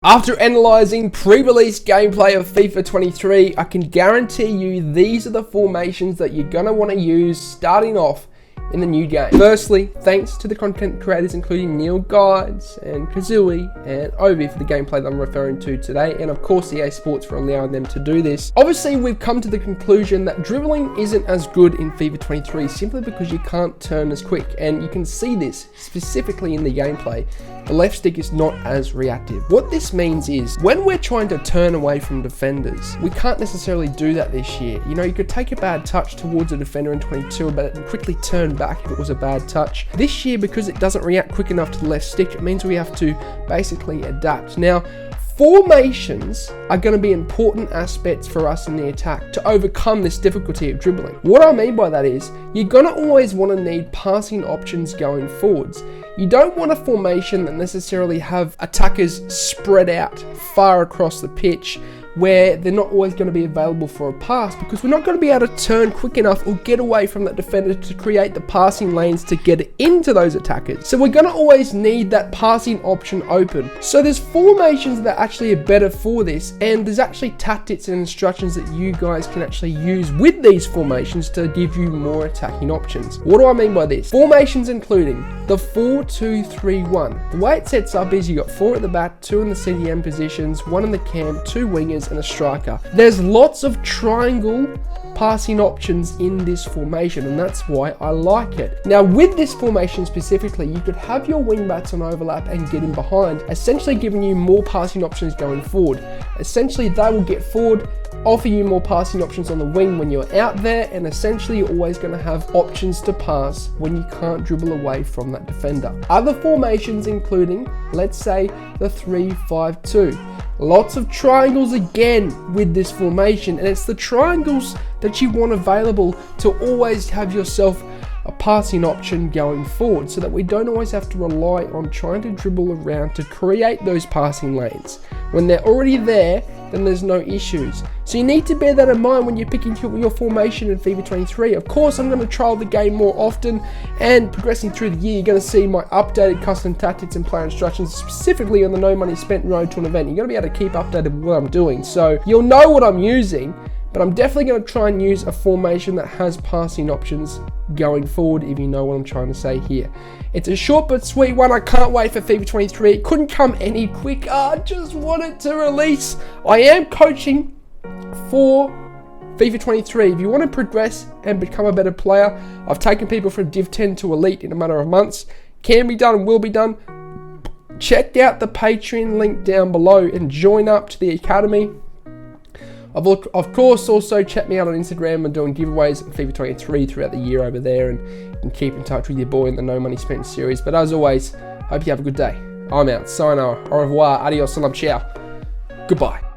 After analysing pre-release gameplay of FIFA 23, I can guarantee you these are the formations that you're going to want to use starting off in the new game. Firstly, thanks to the content creators including Neil Guides and Kazooie and Ovi for the gameplay that I'm referring to today, and of course EA Sports for allowing them to do this. Obviously, we've come to the conclusion that dribbling isn't as good in FIFA 23 simply because you can't turn as quick, and you can see this specifically in the gameplay. The left stick is not as reactive. What this means is, when we're trying to turn away from defenders, we can't necessarily do that this year. You know, you could take a bad touch towards a defender in 22, but quickly turn back if it was a bad touch. This year, because it doesn't react quick enough to the left stick, it means we have to basically adapt. Now, formations are going to be important aspects for us in the attack to overcome this difficulty of dribbling. What I mean by that is, you're going to always want to need passing options going forwards. You don't want a formation that necessarily have attackers spread out far across the pitch where they're not always going to be available for a pass, because we're not going to be able to turn quick enough or get away from that defender to create the passing lanes to get into those attackers. So we're going to always need that passing option open. So there's formations that actually are better for this, and there's actually tactics and instructions that you guys can actually use with these formations to give you more attacking options. What do I mean by this? Formations including the 4-2-3-1. The way it sets up is you got 4 at the back, 2 in the CDM positions, 1 in the cam, 2 wingers and a striker. There's lots of triangle passing options in this formation, and that's why I like it. Now, with this formation specifically, you could have your wingbacks on overlap and get in behind, essentially giving you more passing options going forward. Essentially, they will get forward, offer you more passing options on the wing when you're out there, and essentially you're always going to have options to pass when you can't dribble away from that defender. Other formations including, let's say, the 3-5-2. Lots of triangles again with this formation, and it's the triangles that you want available to always have yourself a passing option going forward, so that we don't always have to rely on trying to dribble around to create those passing lanes. When they're already there, then there's no issues. So you need to bear that in mind when you're picking your formation in FIFA 23. Of course, I'm going to trial the game more often, and progressing through the year, you're going to see my updated custom tactics and player instructions, specifically on the no money spent road to an event. You're going to be able to keep updated with what I'm doing, so you'll know what I'm using. But I'm definitely going to try and use a formation that has passing options going forward, if you know what I'm trying to say here. It's a short but sweet one. I can't wait for FIFA 23. It couldn't come any quicker. I just want it to release. I am coaching for FIFA 23. If you want to progress and become a better player, I've taken people from Div 10 to Elite in a matter of months. Can be done and will be done. Check out the Patreon link down below and join up to the Academy. Of course, also check me out on Instagram. I'm doing giveaways in FIFA 23 throughout the year over there, and keep in touch with your boy in the No Money Spent series. But as always, hope you have a good day. I'm out. Sayonara. Au revoir. Adios. Salam. Ciao. Goodbye.